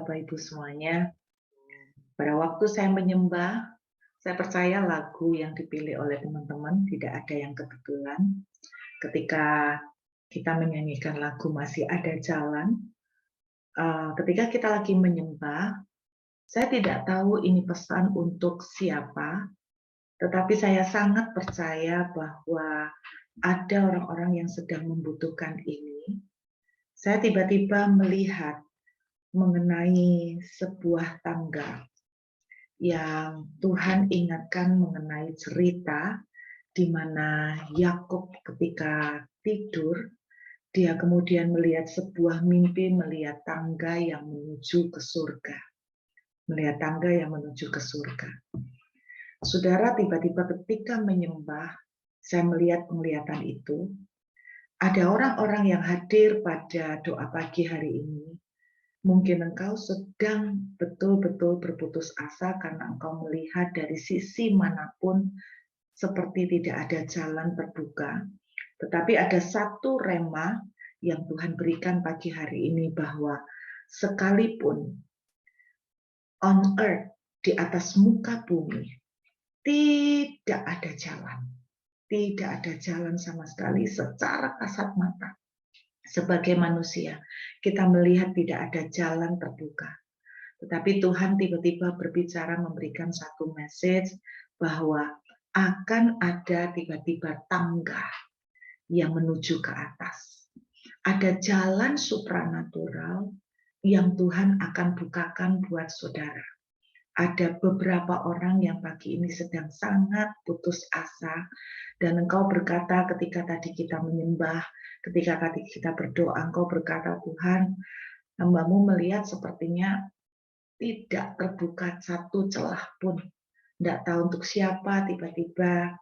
Bapak Ibu semuanya. Pada waktu saya menyembah, saya percaya lagu yang dipilih oleh teman-teman tidak ada yang kebetulan. Ketika kita menyanyikan lagu Masih Ada Jalan, ketika kita lagi menyembah, saya tidak tahu ini pesan untuk siapa, tetapi saya sangat percaya bahwa ada orang-orang yang sedang membutuhkan ini. Saya tiba-tiba melihat mengenai sebuah tangga yang Tuhan ingatkan mengenai cerita di mana Yakub ketika tidur, dia kemudian melihat sebuah mimpi, melihat tangga yang menuju ke surga. Melihat tangga yang menuju ke surga. Saudara, tiba-tiba ketika menyembah, saya melihat penglihatan itu. Ada orang-orang yang hadir pada doa pagi hari ini. Mungkin engkau sedang betul-betul berputus asa karena engkau melihat dari sisi manapun seperti tidak ada jalan terbuka. Tetapi ada satu rema yang Tuhan berikan pagi hari ini bahwa sekalipun on earth, di atas muka bumi, tidak ada jalan. Tidak ada jalan sama sekali secara kasat mata. Sebagai manusia, kita melihat tidak ada jalan terbuka. Tetapi Tuhan tiba-tiba berbicara memberikan satu message bahwa akan ada tiba-tiba tangga yang menuju ke atas. Ada jalan supranatural yang Tuhan akan bukakan buat saudara. Ada beberapa orang yang pagi ini sedang sangat putus asa, dan engkau berkata ketika tadi kita menyembah, ketika tadi kita berdoa, engkau berkata, Tuhan, hamba-Mu melihat sepertinya tidak terbuka satu celah pun. Tidak tahu untuk siapa, tiba-tiba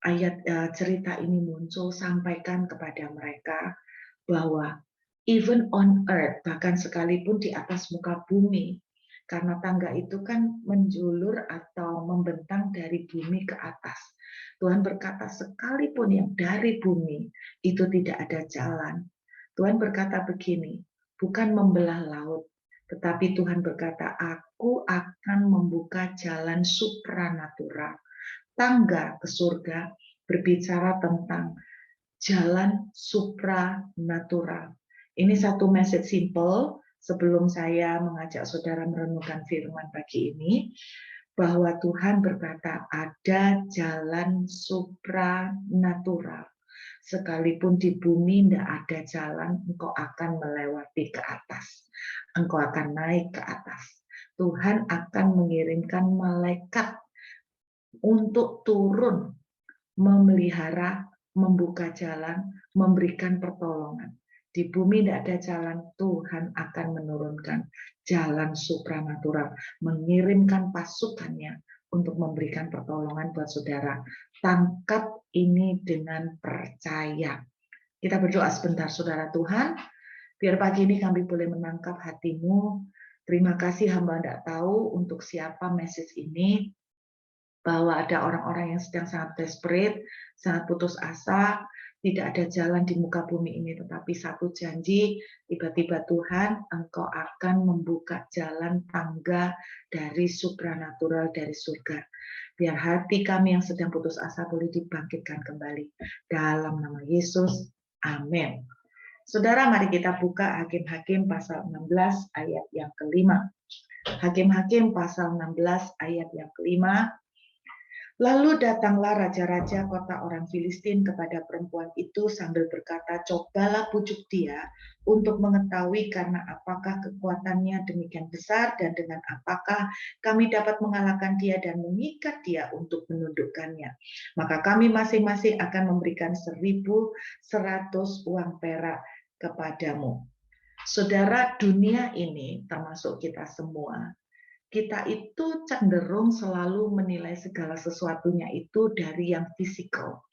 ayat cerita ini muncul, sampaikan kepada mereka bahwa even on earth, bahkan sekalipun di atas muka bumi, karena tangga itu kan menjulur atau membentang dari bumi ke atas. Tuhan berkata, sekalipun yang dari bumi itu tidak ada jalan. Tuhan berkata begini, bukan membelah laut, tetapi Tuhan berkata, aku akan membuka jalan supranatural. Tangga ke surga berbicara tentang jalan supranatural. Ini satu message simple sebelum saya mengajak saudara merenungkan firman pagi ini, bahwa Tuhan berkata ada jalan supranatural. Sekalipun di bumi tidak ada jalan, engkau akan melewati ke atas. Engkau akan naik ke atas. Tuhan akan mengirimkan malaikat untuk turun, memelihara, membuka jalan, memberikan pertolongan. Di bumi tidak ada jalan, Tuhan akan menurunkan jalan supranatural, mengirimkan pasukannya untuk memberikan pertolongan buat saudara. Tangkap ini dengan percaya. Kita berdoa sebentar, saudara Tuhan, biar pagi ini kami boleh menangkap hatimu. Terima kasih, hamba tidak tahu untuk siapa message ini, bahwa ada orang-orang yang sedang sangat desperate, sangat putus asa, tidak ada jalan di muka bumi ini, tetapi satu janji, tiba-tiba Tuhan, engkau akan membuka jalan tangga dari supranatural, dari surga. Biar hati kami yang sedang putus asa boleh dibangkitkan kembali. Dalam nama Yesus, amin. Saudara, mari kita buka Hakim-Hakim pasal 16 ayat yang kelima. Hakim-Hakim pasal 16 ayat yang kelima. Lalu datanglah raja-raja kota orang Filistin kepada perempuan itu sambil berkata, cobalah pujuk dia untuk mengetahui karena apakah kekuatannya demikian besar dan dengan apakah kami dapat mengalahkan dia dan mengikat dia untuk menundukkannya. Maka kami masing-masing akan memberikan 1.100 uang perak kepadamu. Saudara, dunia ini termasuk kita semua, kita itu cenderung selalu menilai segala sesuatunya itu dari yang fisikal,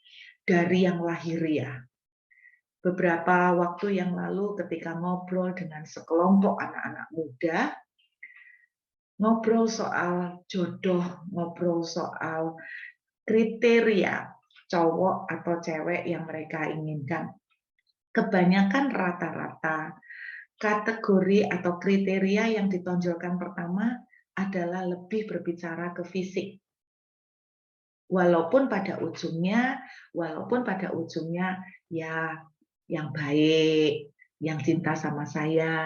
dari yang lahiriah. Beberapa waktu yang lalu ketika ngobrol dengan sekelompok anak-anak muda, ngobrol soal jodoh, ngobrol soal kriteria cowok atau cewek yang mereka inginkan. Kebanyakan rata-rata kategori atau kriteria yang ditonjolkan pertama adalah lebih berbicara ke fisik. Walaupun pada ujungnya ya yang baik, yang cinta sama saya,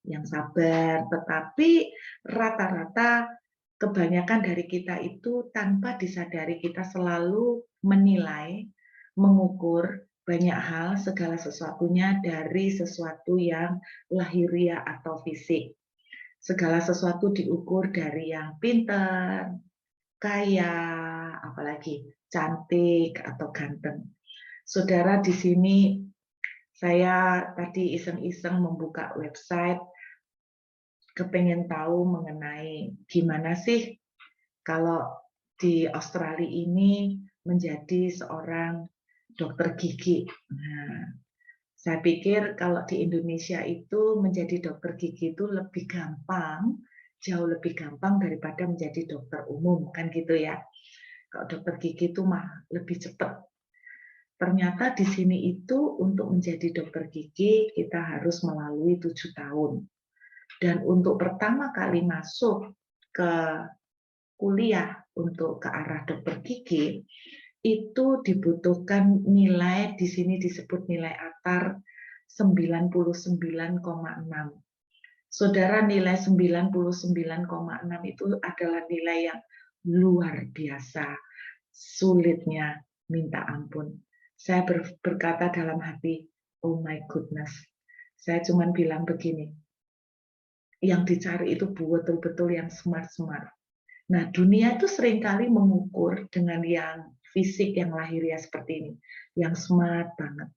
yang sabar, tetapi rata-rata kebanyakan dari kita itu tanpa disadari kita selalu menilai, mengukur banyak hal segala sesuatunya dari sesuatu yang lahiriah atau fisik. Segala sesuatu diukur dari yang pintar, kaya, apalagi cantik atau ganteng. Saudara, di sini saya tadi iseng-iseng membuka website, kepengen tahu mengenai gimana sih kalau di Australia ini menjadi seorang dokter gigi. Nah, saya pikir kalau di Indonesia itu menjadi dokter gigi itu lebih gampang, jauh lebih gampang daripada menjadi dokter umum, kan gitu ya. Kalau dokter gigi itu mah lebih cepat. Ternyata di sini itu untuk menjadi dokter gigi kita harus melalui 7 tahun. Dan untuk pertama kali masuk ke kuliah untuk ke arah dokter gigi, itu dibutuhkan nilai, di sini disebut nilai ATAR 99,6. Saudara, nilai 99,6 itu adalah nilai yang luar biasa, sulitnya minta ampun. Saya berkata dalam hati, oh my goodness. Saya cuma bilang begini, yang dicari itu betul-betul yang smart-smart. Nah, dunia itu seringkali mengukur dengan yang fisik, yang lahiriah seperti ini, yang smart banget.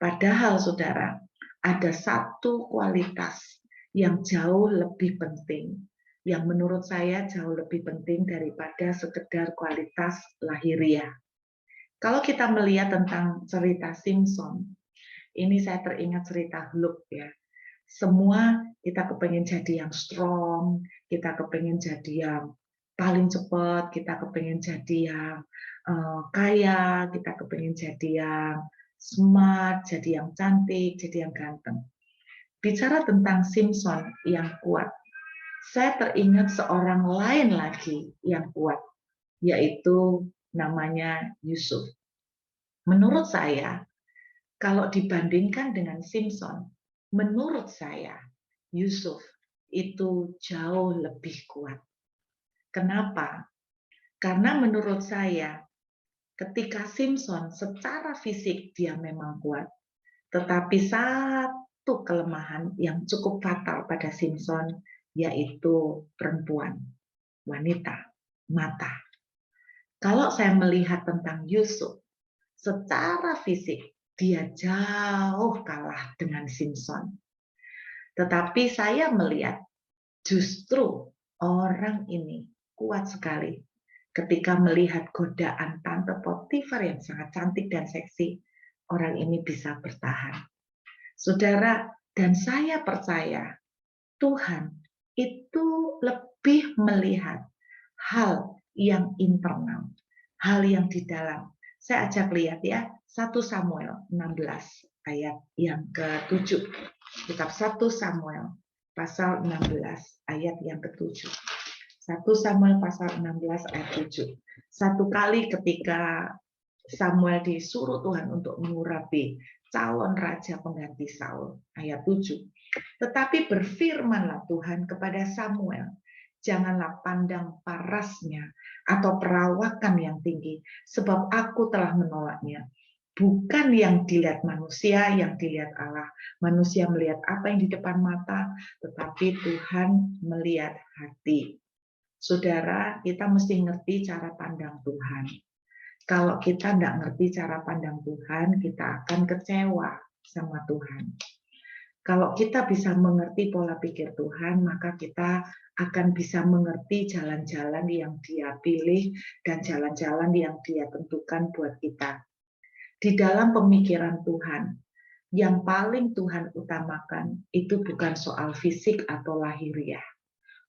Padahal, saudara, ada satu kualitas yang jauh lebih penting, yang menurut saya jauh lebih penting daripada sekedar kualitas lahiriah. Kalau kita melihat tentang cerita Simpson, ini saya teringat cerita Hulk ya. Semua kita kepengen jadi yang strong, kita kepengen jadi yang paling cepat, kita kepengen jadi yang kaya, kita kepengen jadi yang smart, jadi yang cantik, jadi yang ganteng. Bicara tentang Simpson yang kuat, saya teringat seorang lain lagi yang kuat, yaitu namanya Yusuf. Menurut saya, kalau dibandingkan dengan Simpson, menurut saya Yusuf itu jauh lebih kuat. Kenapa? Karena menurut saya ketika Simpson secara fisik dia memang kuat, tetapi satu kelemahan yang cukup fatal pada Simpson yaitu perempuan, wanita, mata. Kalau saya melihat tentang Yusuf, secara fisik dia jauh kalah dengan Simpson. Tetapi saya melihat justru orang ini kuat sekali ketika melihat godaan Tante Potifar yang sangat cantik dan seksi, orang ini bisa bertahan. Saudara, dan saya percaya Tuhan itu lebih melihat hal yang internal, hal yang di dalam. Saya ajak lihat ya, 1 Samuel 16 ayat yang ke-7. Kitab 1 Samuel pasal 16 ayat yang ke-7. 1 Samuel pasal 16 ayat 7. Satu kali ketika Samuel disuruh Tuhan untuk mengurapi calon raja pengganti Saul, ayat 7. Tetapi berfirmanlah Tuhan kepada Samuel, janganlah pandang parasnya atau perawakan yang tinggi, sebab aku telah menolaknya. Bukan yang dilihat manusia, yang dilihat Allah. Manusia melihat apa yang di depan mata, tetapi Tuhan melihat hati. Saudara, kita mesti ngerti cara pandang Tuhan. Kalau kita nggak ngerti cara pandang Tuhan, kita akan kecewa sama Tuhan. Kalau kita bisa mengerti pola pikir Tuhan, maka kita akan bisa mengerti jalan-jalan yang Dia pilih dan jalan-jalan yang Dia tentukan buat kita. Di dalam pemikiran Tuhan, yang paling Tuhan utamakan itu bukan soal fisik atau lahiriah,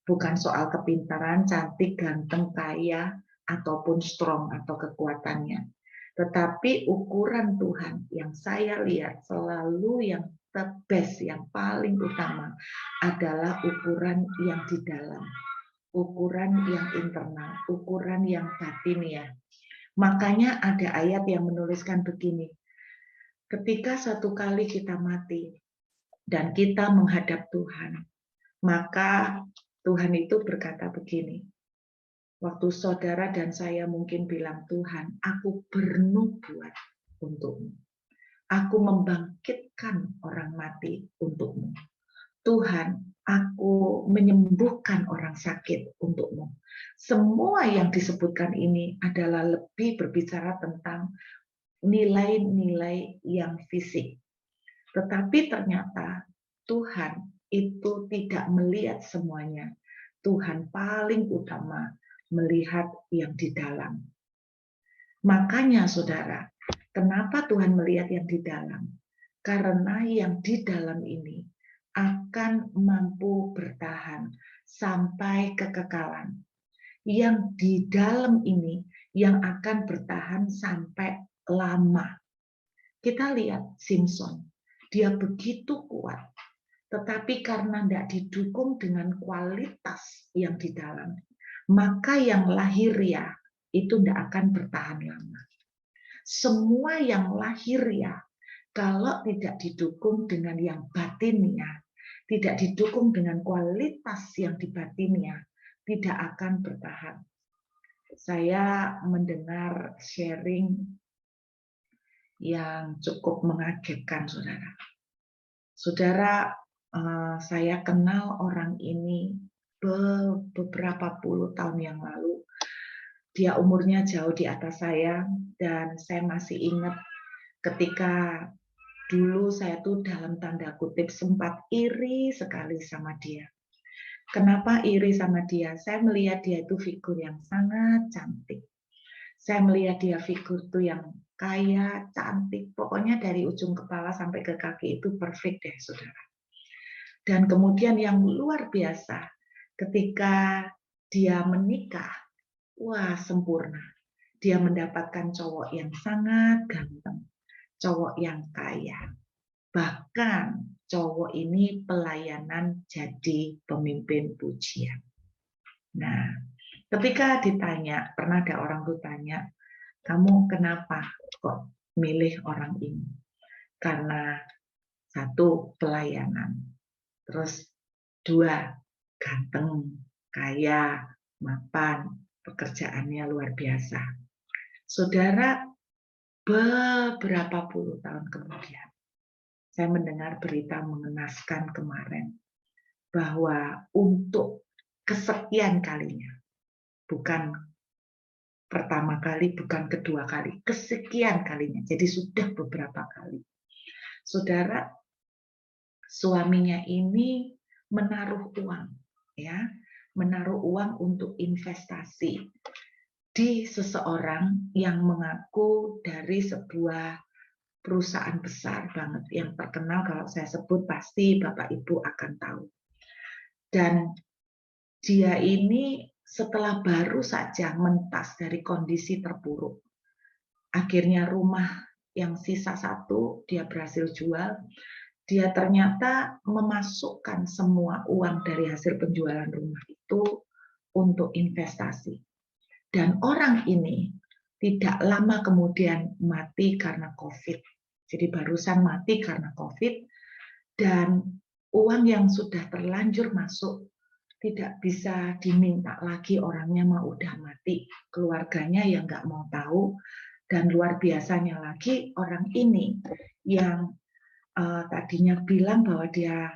bukan soal kepintaran, cantik, ganteng, kaya, ataupun strong atau kekuatannya. Tetapi ukuran Tuhan yang saya lihat selalu yang the best, yang paling utama adalah ukuran yang di dalam, ukuran yang internal, ukuran yang batiniah. Makanya ada ayat yang menuliskan begini, ketika suatu kali kita mati dan kita menghadap Tuhan, maka Tuhan itu berkata begini, waktu saudara dan saya mungkin bilang, Tuhan, aku bernubuat untukmu. Aku membangkitkan orang mati untukmu. Tuhan, aku menyembuhkan orang sakit untukmu. Semua yang disebutkan ini adalah lebih berbicara tentang nilai-nilai yang fisik. Tetapi ternyata Tuhan itu tidak melihat semuanya. Tuhan paling utama melihat yang di dalam. Makanya saudara, kenapa Tuhan melihat yang di dalam? Karena yang di dalam ini akan mampu bertahan sampai kekekalan. Yang di dalam ini yang akan bertahan sampai lama. Kita lihat Simpson, dia begitu kuat, tetapi karena tidak didukung dengan kualitas yang di dalam, maka yang lahiriah itu tidak akan bertahan lama. Semua yang lahiriah, kalau tidak didukung dengan yang batinnya, tidak didukung dengan kualitas yang di batinnya, tidak akan bertahan. Saya mendengar sharing yang cukup mengagetkan, saudara. Saudara, saya kenal orang ini beberapa puluh tahun yang lalu. Dia umurnya jauh di atas saya, dan saya masih ingat ketika dulu saya tuh dalam tanda kutip sempat iri sekali sama dia. Kenapa iri sama dia? Saya melihat dia itu figur yang sangat cantik. Saya melihat dia figur tuh yang kaya, cantik. Pokoknya dari ujung kepala sampai ke kaki itu perfect deh, saudara. Dan kemudian yang luar biasa, ketika dia menikah, wah sempurna. Dia mendapatkan cowok yang sangat ganteng, cowok yang kaya. Bahkan cowok ini pelayanan jadi pemimpin pujian. Nah, ketika ditanya, pernah ada orang tuh tanya, kamu kenapa kok milih orang ini? Karena satu, pelayanan. Terus dua, ganteng, kaya, mapan, pekerjaannya luar biasa. Saudara, beberapa puluh tahun kemudian, saya mendengar berita mengenaskan kemarin, bahwa untuk kesekian kalinya, bukan pertama kali, bukan kedua kali, kesekian kalinya, jadi sudah beberapa kali. Saudara, suaminya ini menaruh uang, ya, menaruh uang untuk investasi di seseorang yang mengaku dari sebuah perusahaan besar banget yang terkenal. Kalau saya sebut pasti Bapak Ibu akan tahu. Dan dia ini setelah baru saja mentas dari kondisi terpuruk, akhirnya rumah yang sisa satu dia berhasil jual. Dia ternyata memasukkan semua uang dari hasil penjualan rumah itu untuk investasi. Dan orang ini tidak lama kemudian mati karena COVID. Jadi barusan mati karena COVID, dan uang yang sudah terlanjur masuk tidak bisa diminta lagi, orangnya mah udah mati, keluarganya yang nggak mau tahu. Dan luar biasanya lagi, orang ini yang tadinya bilang bahwa dia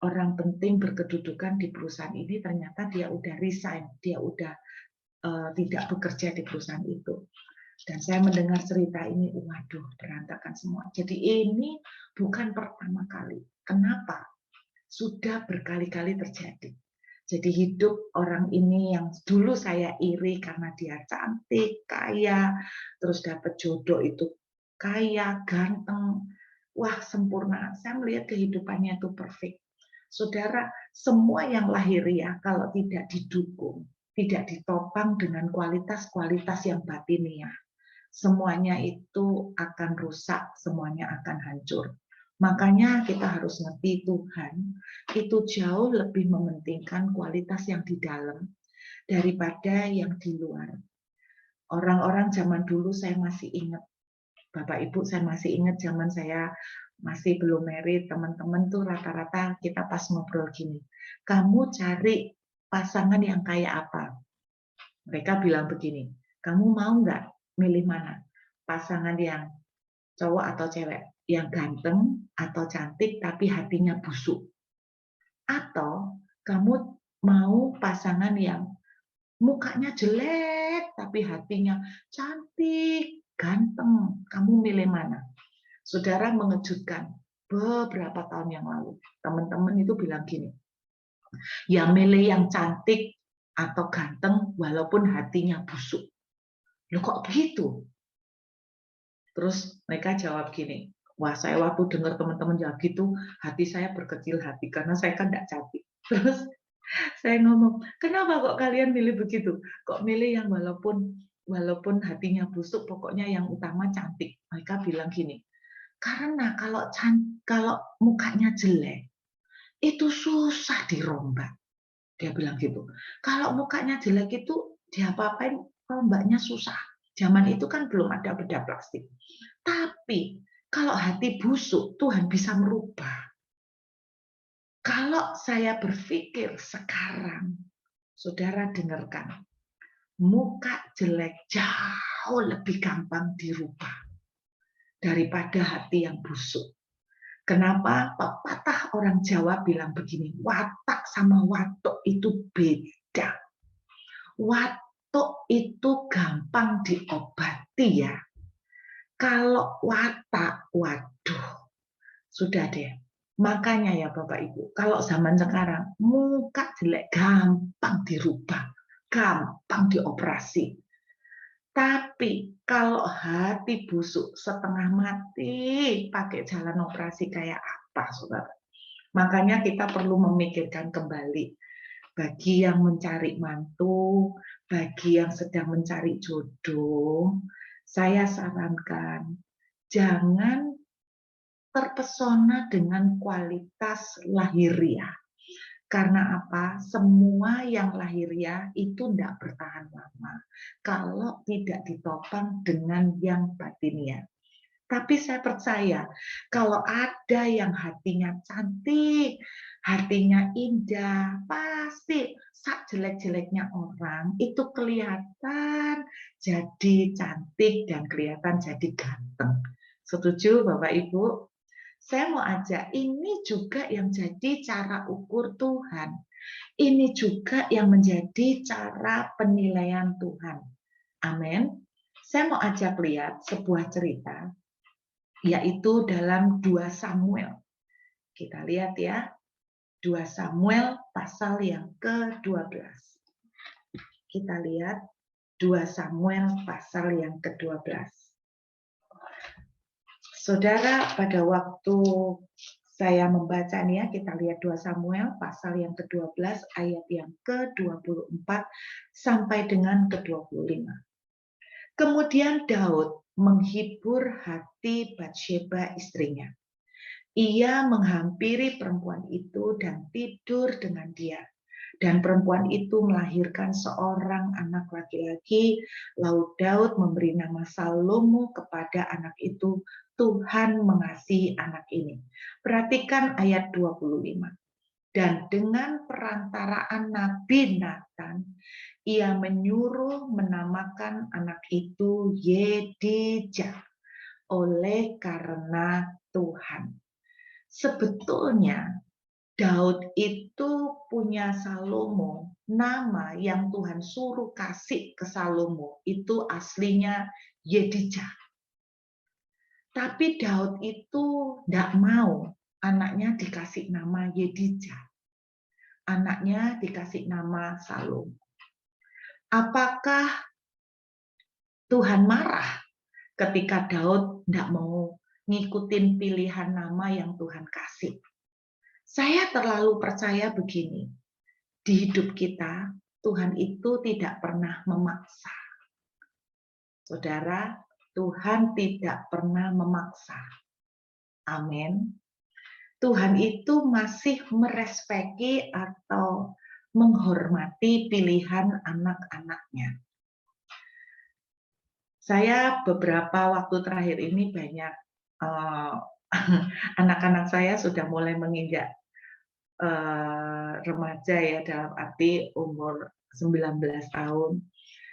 orang penting berkedudukan di perusahaan ini, ternyata dia udah resign, dia udah tidak bekerja di perusahaan itu. Dan saya mendengar cerita ini, waduh, berantakan semua. Jadi ini bukan pertama kali. Kenapa? Sudah berkali-kali terjadi. Jadi hidup orang ini yang dulu saya iri karena dia cantik, kaya, terus dapat jodoh itu kaya, ganteng, wah sempurna. Saya melihat kehidupannya itu perfect. Saudara, semua yang lahiriah kalau tidak didukung, tidak ditopang dengan kualitas-kualitas yang batiniah, semuanya itu akan rusak, semuanya akan hancur. Makanya kita harus ngerti Tuhan itu jauh lebih mementingkan kualitas yang di dalam daripada yang di luar. Orang-orang zaman dulu saya masih ingat, Bapak Ibu saya masih ingat zaman saya masih belum married, teman-teman tuh rata-rata kita pas ngobrol gini, kamu cari pasangan yang kayak apa? Mereka bilang begini, kamu mau nggak milih mana? Pasangan yang cowok atau cewek? Yang ganteng atau cantik tapi hatinya busuk? Atau kamu mau pasangan yang mukanya jelek tapi hatinya cantik, ganteng? Kamu milih mana? Saudara, mengejutkan. Beberapa tahun yang lalu, teman-teman itu bilang gini, ya milih yang cantik atau ganteng walaupun hatinya busuk. Loh kok begitu? Terus mereka jawab gini, wah saya waktu dengar teman-teman jawab gitu, hati saya berkecil hati karena saya kan tidak cantik. Terus saya ngomong, kenapa kok kalian milih begitu? Kok milih yang walaupun hatinya busuk, pokoknya yang utama cantik. Mereka bilang gini, karena kalau mukanya jelek, itu susah dirombak. Dia bilang gitu. Kalau mukanya jelek itu diapa-apain rombaknya susah. Zaman itu kan belum ada bedah plastik. Tapi kalau hati busuk, Tuhan bisa merubah. Kalau saya berpikir sekarang, saudara dengarkan, muka jelek jauh lebih gampang dirubah daripada hati yang busuk. Kenapa pepatah orang Jawa bilang begini, watak sama watuk itu beda. Watuk itu gampang diobati ya. Kalau watak, waduh, sudah deh. Makanya ya Bapak Ibu, kalau zaman sekarang muka jelek gampang dirubah, gampang dioperasi. Tapi kalau hati busuk setengah mati, pakai jalan operasi kayak apa, saudara? Makanya kita perlu memikirkan kembali. Bagi yang mencari mantu, bagi yang sedang mencari jodoh, saya sarankan jangan terpesona dengan kualitas lahiriah. Karena apa? Semua yang lahiriah itu tidak bertahan lama kalau tidak ditopang dengan yang batiniah. Tapi saya percaya kalau ada yang hatinya cantik, hatinya indah, pasti sak jelek-jeleknya orang itu kelihatan jadi cantik dan kelihatan jadi ganteng. Setuju Bapak Ibu? Saya mau ajak, ini juga yang jadi cara ukur Tuhan. Ini juga yang menjadi cara penilaian Tuhan. Amin. Saya mau ajak lihat sebuah cerita, yaitu dalam 2 Samuel. Kita lihat ya, 2 Samuel pasal yang ke-12. Kita lihat 2 Samuel pasal yang ke-12. Saudara, pada waktu saya membaca nih ya, kita lihat 2 Samuel pasal yang ke-12 ayat yang ke-24 sampai dengan ke-25. Kemudian Daud menghibur hati Batsheba istrinya. Ia menghampiri perempuan itu dan tidur dengan dia. Dan perempuan itu melahirkan seorang anak laki-laki, lalu Daud memberi nama Salomo kepada anak itu. Tuhan mengasihi anak ini. Perhatikan ayat 25. Dan dengan perantaraan Nabi Nathan, ia menyuruh menamakan anak itu Yedijah oleh karena Tuhan. Sebetulnya Daud itu punya Salomo, nama yang Tuhan suruh kasih ke Salomo itu aslinya Yedijah. Tapi Daud itu tidak mau anaknya dikasih nama Yedijah. Anaknya dikasih nama Salomo. Apakah Tuhan marah ketika Daud tidak mau ngikutin pilihan nama yang Tuhan kasih? Saya terlalu percaya begini, di hidup kita Tuhan itu tidak pernah memaksa. Saudara, Tuhan tidak pernah memaksa. Amin. Tuhan itu masih merespeki atau menghormati pilihan anak-anaknya. Saya beberapa waktu terakhir ini banyak anak-anak saya sudah mulai menginjak remaja ya, dalam arti umur 19 tahun,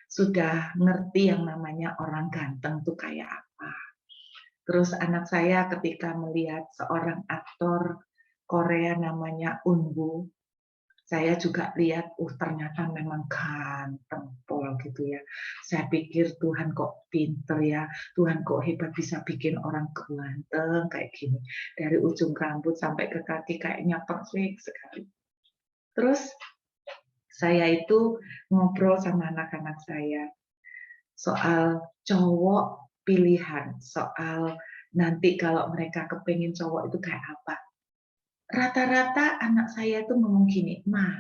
sudah ngerti yang namanya orang ganteng tuh kayak apa. Terus anak saya ketika melihat seorang aktor Korea namanya Eunwoo, saya juga lihat, ternyata memang ganteng pol gitu ya. Saya pikir Tuhan kok pinter ya, Tuhan kok hebat bisa bikin orang ganteng kayak gini. Dari ujung rambut sampai ke kaki kayaknya perfect sekali. Terus saya itu ngobrol sama anak-anak saya soal cowok pilihan, soal nanti kalau mereka kepingin cowok itu kayak apa. Rata-rata anak saya itu ngomong gini, "Ma,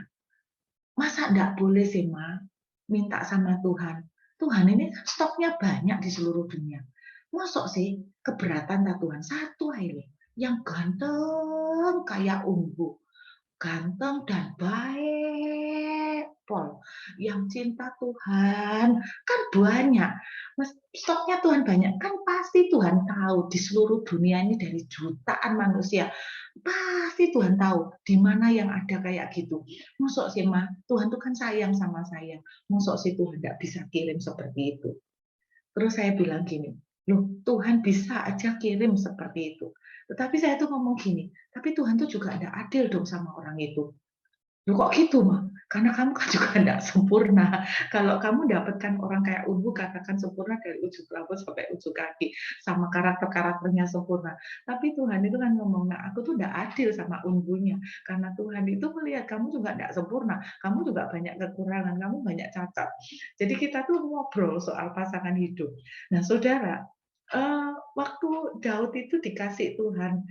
masa enggak boleh sih, Ma, minta sama Tuhan? Tuhan ini kan stoknya banyak di seluruh dunia. Masuk sih keberatan tak Tuhan? Satu aja yang ganteng kayak Ungu, ganteng dan baik, Pol, yang cinta Tuhan kan banyak. Stoknya Tuhan banyak, kan pasti Tuhan tahu di seluruh dunia ini dari jutaan manusia. Pasti Tuhan tahu di mana yang ada kayak gitu. Masuk sih, Ma, Tuhan tuh kan sayang sama saya. Masuk sih Tuhan nggak bisa kirim seperti itu. Terus saya bilang gini, loh Tuhan bisa aja kirim seperti itu. Tetapi saya tuh ngomong gini, tapi Tuhan tuh juga ada adil dong sama orang itu. Loh kok gitu, Ma? Karena kamu kan juga tidak sempurna. Kalau kamu dapatkan orang kayak Ungu, katakan sempurna dari ujung rambut sampai ujung kaki, sama karakter-karakternya sempurna. Tapi Tuhan itu kan ngomong, nah aku tuh tidak adil sama Ungunya. Karena Tuhan itu melihat kamu juga tidak sempurna, kamu juga banyak kekurangan, kamu banyak cacat. Jadi kita tuh ngobrol soal pasangan hidup. Nah, saudara, waktu Daud itu dikasih Tuhan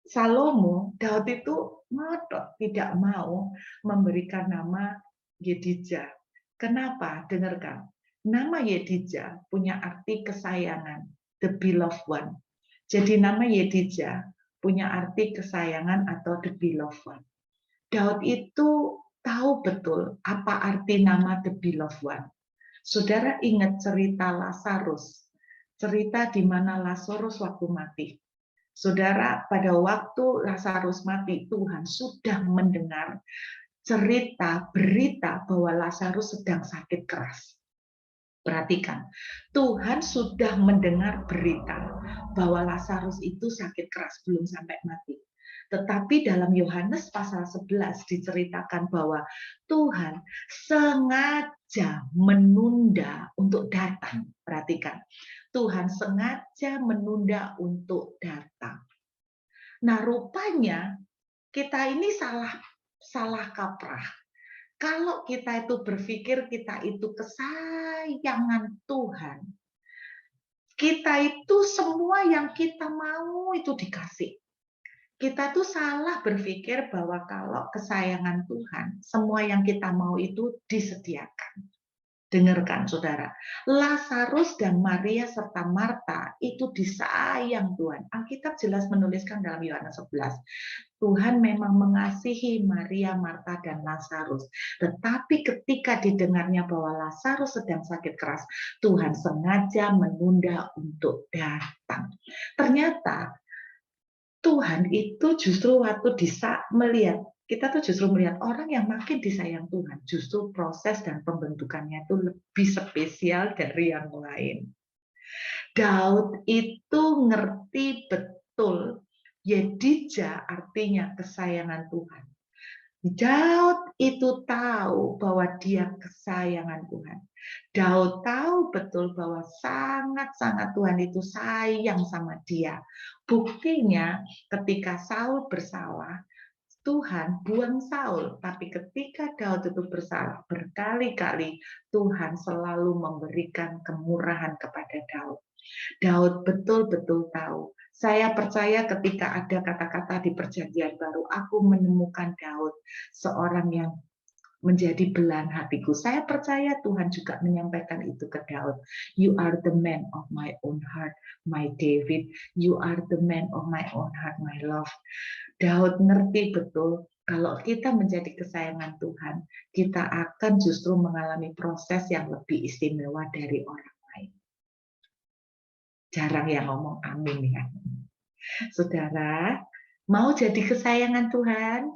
Salomo, Daud itu ngotot tidak mau memberikan nama Yedidya. Kenapa? Dengarkan. Nama Yedidya punya arti kesayangan, the beloved one. Jadi nama Yedidya punya arti kesayangan atau the beloved one. Daud itu tahu betul apa arti nama the beloved one. Saudara ingat cerita Lazarus, cerita di mana Lazarus waktu mati. Saudara, pada waktu Lazarus mati, Tuhan sudah mendengar cerita, berita bahwa Lazarus sedang sakit keras. Perhatikan, Tuhan sudah mendengar berita bahwa Lazarus itu sakit keras, belum sampai mati. Tetapi dalam Yohanes pasal 11 diceritakan bahwa Tuhan sengaja menunda untuk datang. Perhatikan, Tuhan sengaja menunda untuk datang. Nah, rupanya kita ini salah kaprah. Kalau kita itu berpikir kita itu kesayangan Tuhan, kita itu semua yang kita mau itu dikasih. Kita tuh salah berpikir bahwa kalau kesayangan Tuhan, semua yang kita mau itu disediakan. Dengarkan saudara, Lazarus dan Maria serta Marta itu disayang Tuhan. Alkitab jelas menuliskan dalam Yohanes 11, Tuhan memang mengasihi Maria, Marta, dan Lazarus. Tetapi ketika didengarnya bahwa Lazarus sedang sakit keras, Tuhan sengaja menunda untuk datang. Ternyata Tuhan itu justru waktu melihat, kita tuh justru melihat orang yang makin disayang Tuhan, justru proses dan pembentukannya itu lebih spesial dari yang lain. Daud itu ngerti betul, Yedidya artinya kesayangan Tuhan. Daud itu tahu bahwa dia kesayangan Tuhan. Daud tahu betul bahwa sangat-sangat Tuhan itu sayang sama dia. Buktinya ketika Saul bersalah, Tuhan buang Saul. Tapi ketika Daud itu bersalah berkali-kali, Tuhan selalu memberikan kemurahan kepada Daud. Daud betul-betul tahu. Saya percaya ketika ada kata-kata di Perjanjian Baru, aku menemukan Daud, seorang yang menjadi belahan hatiku. Saya percaya Tuhan juga menyampaikan itu ke Daud. You are the man of my own heart, my David. You are the man of my own heart, my love. Daud ngerti betul kalau kita menjadi kesayangan Tuhan, kita akan justru mengalami proses yang lebih istimewa dari orang lain. Jarang yang ngomong amin ya. Saudara, mau jadi kesayangan Tuhan?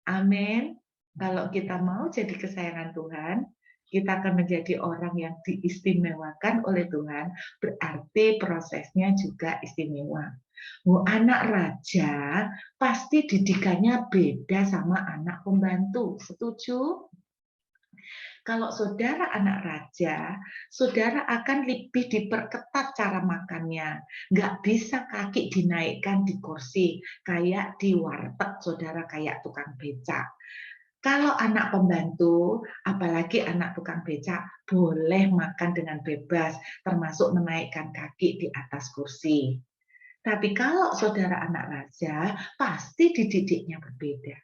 Amin. Kalau kita mau jadi kesayangan Tuhan, kita akan menjadi orang yang diistimewakan oleh Tuhan, berarti prosesnya juga istimewa. Anak raja pasti didikannya beda sama anak pembantu. Setuju? Kalau saudara anak raja, saudara akan lebih diperketat cara makannya. Nggak bisa kaki dinaikkan di kursi, kayak di warteg, saudara, kayak tukang becak. Kalau anak pembantu, apalagi anak tukang becak, boleh makan dengan bebas, termasuk menaikkan kaki di atas kursi. Tapi kalau saudara anak raja, pasti dididiknya berbeda.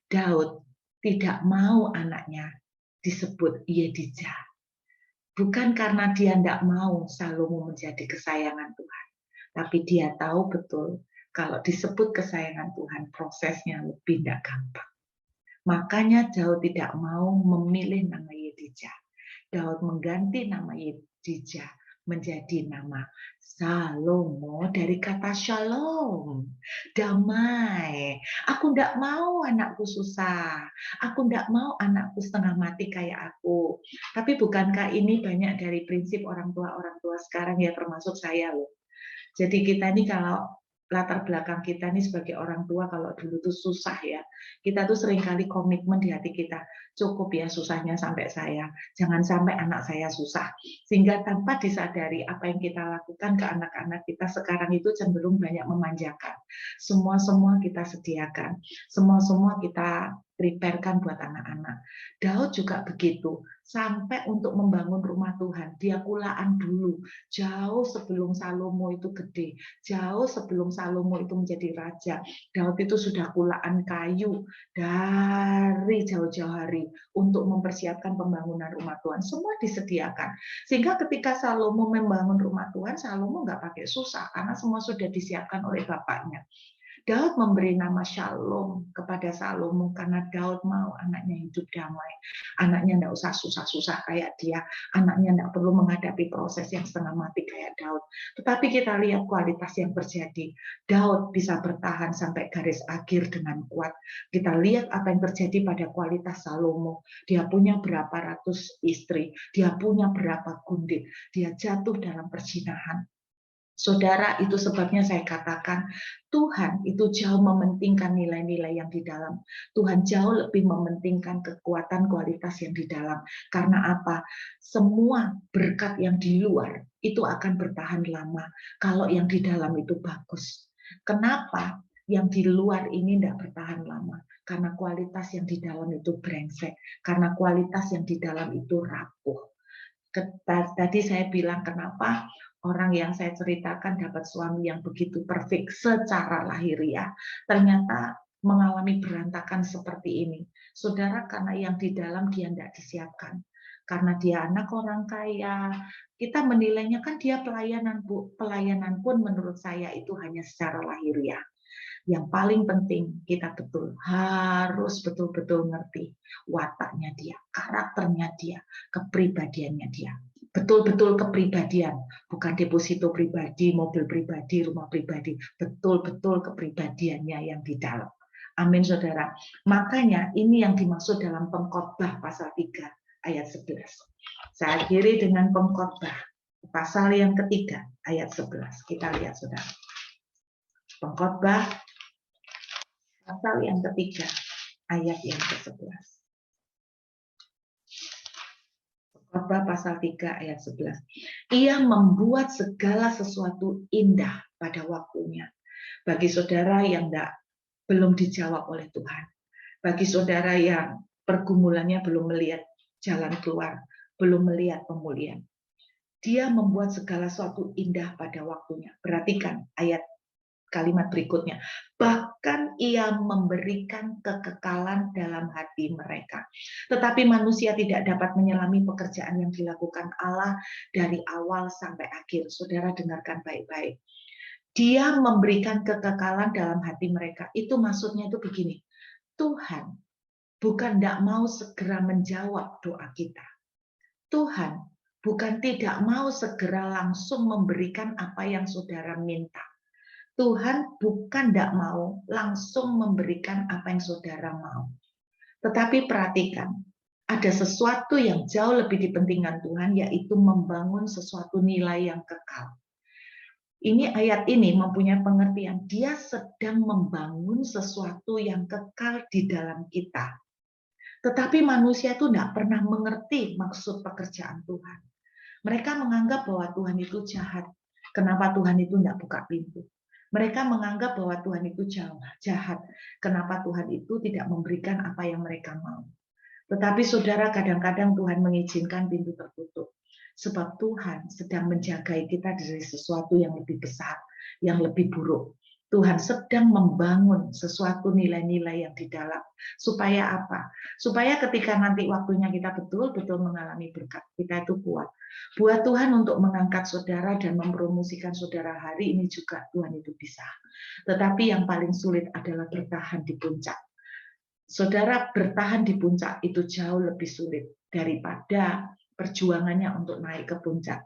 Daud tidak mau anaknya disebut Yedijah. Bukan karena dia tidak mau Salomo menjadi kesayangan Tuhan. Tapi dia tahu betul kalau disebut kesayangan Tuhan, prosesnya lebih tidak gampang. Makanya Daud tidak mau memilih nama Yedijah. Daud mengganti nama Yedijah menjadi nama Salomo dari kata shalom, damai. Aku tidak mau anakku susah. Aku tidak mau anakku setengah mati kayak aku. Tapi bukankah ini banyak dari prinsip orang tua sekarang ya, termasuk saya loh. Jadi kita ini kalau latar belakang kita ini sebagai orang tua, kalau dulu tuh susah ya, kita tuh seringkali komitmen di hati kita, cukup ya susahnya sampai saya, jangan sampai anak saya susah. Sehingga tanpa disadari apa yang kita lakukan ke anak-anak kita sekarang itu cenderung banyak memanjakan. Semua kita sediakan, semua kita preparekan buat anak-anak. Daud juga begitu, sampai untuk membangun rumah Tuhan, dia kulaan dulu, jauh sebelum Salomo itu gede, jauh sebelum Salomo itu menjadi raja. Daud itu sudah kulaan kayu dari jauh-jauh hari untuk mempersiapkan pembangunan rumah Tuhan. Semua disediakan. Sehingga ketika Salomo membangun rumah Tuhan, Salomo nggak pakai susah, karena semua sudah disiapkan oleh bapaknya. Daud memberi nama Shalom kepada Salomo karena Daud mau anaknya hidup damai. Anaknya tidak usah susah-susah kayak dia. Anaknya tidak perlu menghadapi proses yang setengah mati kayak Daud. Tetapi kita lihat kualitas yang terjadi. Daud bisa bertahan sampai garis akhir dengan kuat. Kita lihat apa yang terjadi pada kualitas Salomo. Dia punya berapa ratus istri. Dia punya berapa gundit. Dia jatuh dalam perzinahan. Saudara, itu sebabnya saya katakan Tuhan itu jauh mementingkan nilai-nilai yang di dalam. Tuhan jauh lebih mementingkan kekuatan kualitas yang di dalam. Karena apa? Semua berkat yang di luar itu akan bertahan lama kalau yang di dalam itu bagus. Kenapa? Yang di luar ini tidak bertahan lama. Karena kualitas yang di dalam itu brengsek. Karena kualitas yang di dalam itu rapuh. Tadi saya bilang kenapa orang yang saya ceritakan dapat suami yang begitu perfect secara lahiriah, ternyata mengalami berantakan seperti ini. Saudara, karena yang di dalam dia tidak disiapkan. Karena dia anak orang kaya, kita menilainya kan dia pelayanan, Bu. Pelayanan pun menurut saya itu hanya secara lahiriah. Yang paling penting kita harus betul-betul ngerti wataknya dia, karakternya dia, kepribadiannya dia. Betul-betul kepribadian, bukan deposito pribadi, mobil pribadi, rumah pribadi, betul-betul kepribadiannya yang di dalam. Amin, saudara. Makanya ini yang dimaksud dalam Pengkhotbah pasal 3 ayat 11. Saya akhiri dengan Pengkhotbah pasal yang ketiga ayat 11. Kita lihat, saudara. Pengkhotbah pasal yang ketiga ayat yang ke-11. Pengkhotbah pasal 3 ayat 11. Ia membuat segala sesuatu indah pada waktunya. Bagi saudara yang belum dijawab oleh Tuhan. Bagi saudara yang pergumulannya belum melihat jalan keluar, belum melihat pemulihan. Dia membuat segala sesuatu indah pada waktunya. Perhatikan ayat kalimat berikutnya. Bahkan ia memberikan kekekalan dalam hati mereka. Tetapi manusia tidak dapat menyelami pekerjaan yang dilakukan Allah dari awal sampai akhir. Saudara dengarkan baik-baik. Dia memberikan kekekalan dalam hati mereka. Itu maksudnya itu begini. Tuhan bukan tidak mau segera menjawab doa kita. Tuhan bukan tidak mau segera langsung memberikan apa yang saudara minta. Tuhan bukan tidak mau langsung memberikan apa yang saudara mau. Tetapi perhatikan, ada sesuatu yang jauh lebih dipentingkan Tuhan, yaitu membangun sesuatu nilai yang kekal. Ini ayat ini mempunyai pengertian, dia sedang membangun sesuatu yang kekal di dalam kita. Tetapi manusia itu tidak pernah mengerti maksud pekerjaan Tuhan. Mereka menganggap bahwa Tuhan itu jahat. Kenapa Tuhan itu tidak buka pintu? Mereka menganggap bahwa Tuhan itu jahat. Kenapa Tuhan itu tidak memberikan apa yang mereka mau? Tetapi saudara, kadang-kadang Tuhan mengizinkan pintu tertutup. Sebab Tuhan sedang menjagai kita dari sesuatu yang lebih besar, yang lebih buruk. Tuhan sedang membangun sesuatu nilai-nilai yang di dalam. Supaya apa? Supaya ketika nanti waktunya kita betul-betul mengalami berkat, kita itu kuat. Buat Tuhan untuk mengangkat saudara dan mempromosikan saudara hari ini juga Tuhan itu bisa. Tetapi yang paling sulit adalah bertahan di puncak. Saudara, bertahan di puncak itu jauh lebih sulit daripada perjuangannya untuk naik ke puncak.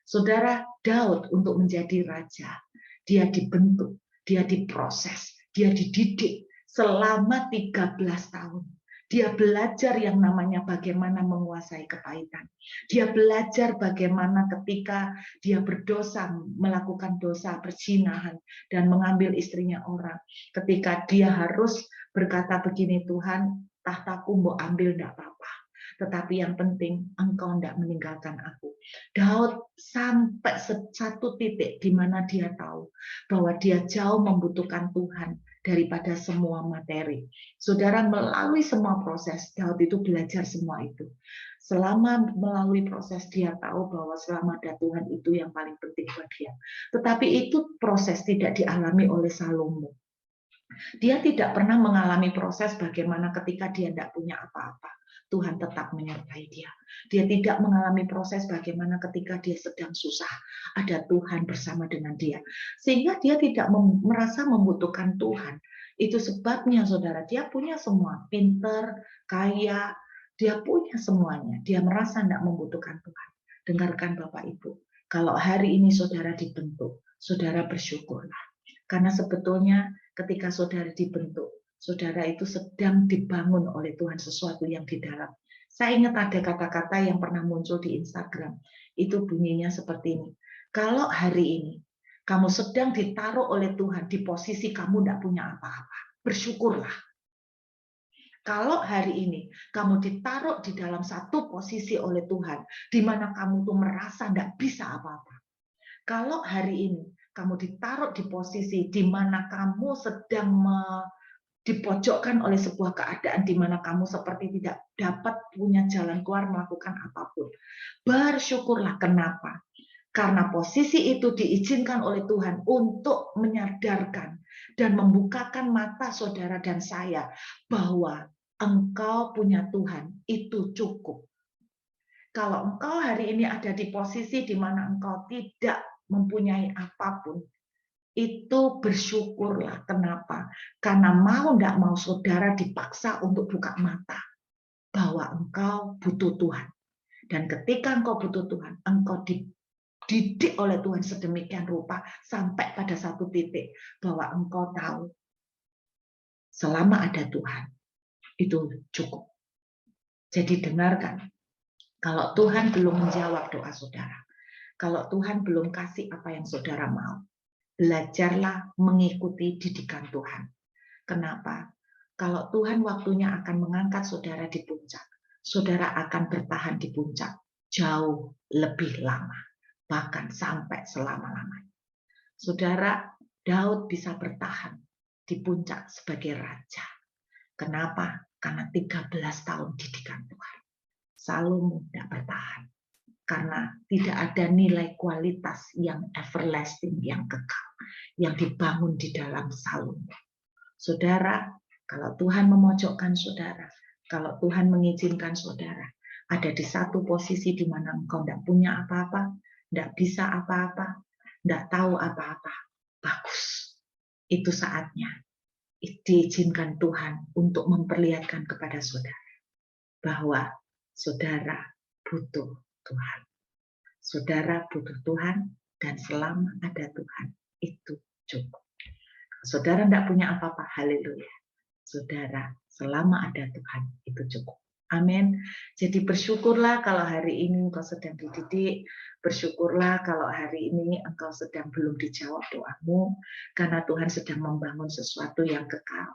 Saudara, Daud untuk menjadi raja, dia dibentuk, dia diproses, dia dididik selama 13 tahun. Dia belajar yang namanya bagaimana menguasai kepahitan. Dia belajar bagaimana ketika dia berdosa, melakukan dosa perzinahan dan mengambil istrinya orang. Ketika dia harus berkata begini, Tuhan, tahtaku mau ambil enggak apa-apa. Tetapi yang penting engkau tidak meninggalkan aku. Daud sampai satu titik di mana dia tahu bahwa dia jauh membutuhkan Tuhan daripada semua materi. Saudara, melalui semua proses, Daud itu belajar semua itu. Selama melalui proses dia tahu bahwa selama ada Tuhan itu yang paling penting buat dia. Tetapi itu proses tidak dialami oleh Salomo. Dia tidak pernah mengalami proses bagaimana ketika dia tidak punya apa-apa. Tuhan tetap menyertai dia. Dia tidak mengalami proses bagaimana ketika dia sedang susah. Ada Tuhan bersama dengan dia. Sehingga dia tidak merasa membutuhkan Tuhan. Itu sebabnya saudara, dia punya semua. Pinter, kaya, dia punya semuanya. Dia merasa tidak membutuhkan Tuhan. Dengarkan Bapak Ibu. Kalau hari ini saudara dibentuk, saudara bersyukurlah. Karena sebetulnya ketika saudara dibentuk, saudara itu sedang dibangun oleh Tuhan sesuatu yang di dalam. Saya ingat ada kata-kata yang pernah muncul di Instagram. Itu bunyinya seperti ini. Kalau hari ini kamu sedang ditaruh oleh Tuhan di posisi kamu tidak punya apa-apa, bersyukurlah. Kalau hari ini kamu ditaruh di dalam satu posisi oleh Tuhan, di mana kamu tuh merasa tidak bisa apa-apa. Kalau hari ini kamu ditaruh di posisi di mana kamu sedang dipojokkan oleh sebuah keadaan di mana kamu seperti tidak dapat punya jalan keluar melakukan apapun. Bersyukurlah. Kenapa? Karena posisi itu diizinkan oleh Tuhan untuk menyadarkan dan membukakan mata saudara dan saya bahwa engkau punya Tuhan, itu cukup. Kalau engkau hari ini ada di posisi di mana engkau tidak mempunyai apapun, itu bersyukurlah. Kenapa? Karena mau tidak mau saudara dipaksa untuk buka mata bahwa engkau butuh Tuhan. Dan ketika engkau butuh Tuhan, engkau dididik oleh Tuhan sedemikian rupa sampai pada satu titik bahwa engkau tahu selama ada Tuhan itu cukup. Jadi dengarkan, kalau Tuhan belum menjawab doa saudara, kalau Tuhan belum kasih apa yang saudara mau, belajarlah mengikuti didikan Tuhan. Kenapa? Kalau Tuhan waktunya akan mengangkat saudara di puncak, saudara akan bertahan di puncak jauh lebih lama, bahkan sampai selama-lamanya. Saudara, Daud bisa bertahan di puncak sebagai raja. Kenapa? Karena 13 tahun didikan Tuhan. Salomo tidak bertahan. Karena tidak ada nilai kualitas yang everlasting, yang kekal, yang dibangun di dalam Salum. Saudara, kalau Tuhan memojokkan saudara, kalau Tuhan mengizinkan saudara ada di satu posisi di mana engkau tidak punya apa-apa, tidak bisa apa-apa, tidak tahu apa-apa, bagus. Itu saatnya diizinkan Tuhan untuk memperlihatkan kepada saudara bahwa saudara butuh Tuhan. Saudara butuh Tuhan, dan selama ada Tuhan, itu cukup. Saudara tidak punya apa-apa, haleluya. Saudara, selama ada Tuhan, itu cukup. Amin. Jadi bersyukurlah kalau hari ini engkau sedang dididik. Bersyukurlah kalau hari ini engkau sedang belum dijawab doamu. Karena Tuhan sedang membangun sesuatu yang kekal.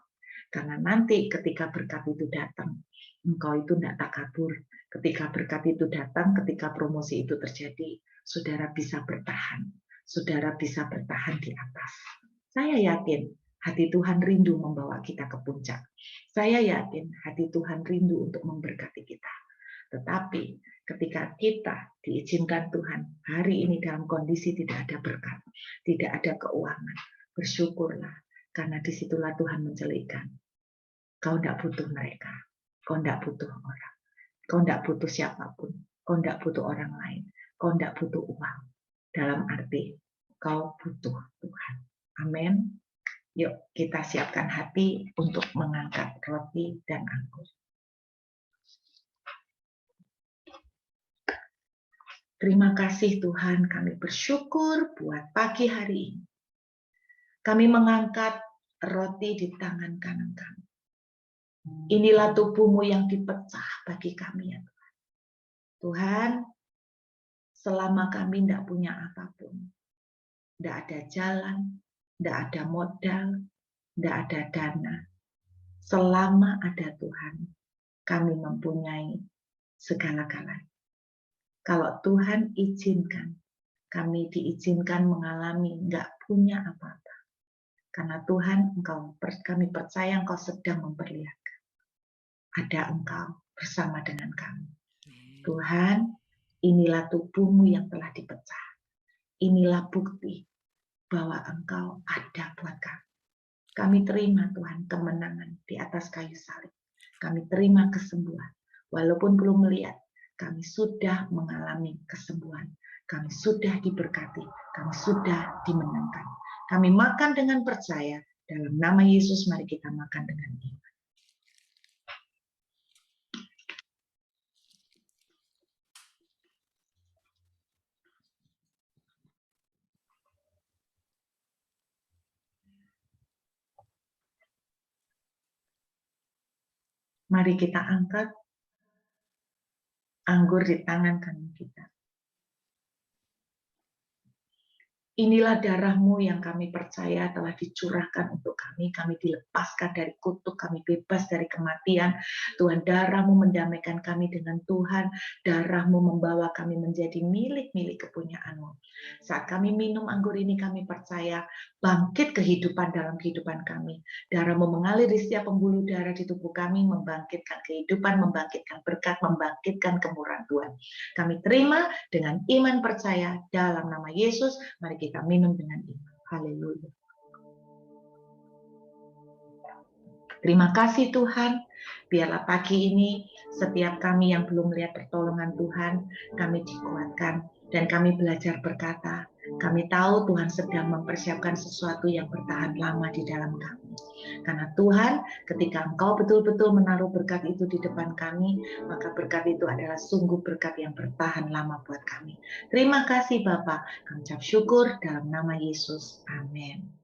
Karena nanti ketika berkat itu datang, engkau itu tidak takabur. Ketika berkat itu datang, ketika promosi itu terjadi, saudara bisa bertahan. Saudara bisa bertahan di atas. Saya yakin hati Tuhan rindu membawa kita ke puncak. Saya yakin hati Tuhan rindu untuk memberkati kita. Tetapi ketika kita diizinkan Tuhan hari ini dalam kondisi tidak ada berkat, tidak ada keuangan, bersyukurlah. Karena disitulah Tuhan mencelikkan. Kau tidak butuh mereka. Kau tidak butuh orang. Kau tidak butuh siapapun. Kau tidak butuh orang lain. Kau tidak butuh uang. Dalam arti, kau butuh Tuhan. Amin. Yuk kita siapkan hati untuk mengangkat roti dan anggur. Terima kasih Tuhan, kami bersyukur buat pagi hari ini. Kami mengangkat roti di tangan kanan kami. Inilah tubuhmu yang dipecah bagi kami ya Tuhan. Tuhan, selama kami tidak punya apapun, tidak ada jalan, tidak ada modal, tidak ada dana. Selama ada Tuhan, kami mempunyai segala-galanya. Kalau Tuhan izinkan, kami diizinkan mengalami nggak punya apa-apa. Karena Tuhan, kami percaya Engkau sedang memperlihatkan. Ada Engkau bersama dengan kami. Tuhan, inilah tubuhmu yang telah dipecah. Inilah bukti bahwa Engkau ada buat kami. Kami terima Tuhan kemenangan di atas kayu salib. Kami terima kesembuhan. Walaupun belum melihat, kami sudah mengalami kesembuhan. Kami sudah diberkati. Kami sudah dimenangkan. Kami makan dengan percaya. Dalam nama Yesus, mari kita makan dengan iman. Mari kita angkat anggur di tangan kanan kita. Inilah darahmu yang kami percaya telah dicurahkan untuk kami. Kami dilepaskan dari kutuk, kami bebas dari kematian. Tuhan, darahmu mendamaikan kami dengan Tuhan. Darahmu membawa kami menjadi milik-milik kepunyaanmu. Saat kami minum anggur ini, kami percaya bangkit kehidupan dalam kehidupan kami. Darahmu mengalir di setiap pembuluh darah di tubuh kami, membangkitkan kehidupan, membangkitkan berkat, membangkitkan kemurahan Tuhan. Kami terima dengan iman percaya dalam nama Yesus. Mari kita minum dengan iman. Haleluya. Terima kasih Tuhan. Biarlah pagi ini setiap kami yang belum melihat pertolongan Tuhan, kami dikuatkan dan kami belajar berkata, kami tahu Tuhan sedang mempersiapkan sesuatu yang bertahan lama di dalam kami. Karena Tuhan, ketika Engkau betul-betul menaruh berkat itu di depan kami, maka berkat itu adalah sungguh berkat yang bertahan lama buat kami. Terima kasih Bapak, kami ucap syukur dalam nama Yesus. Amin.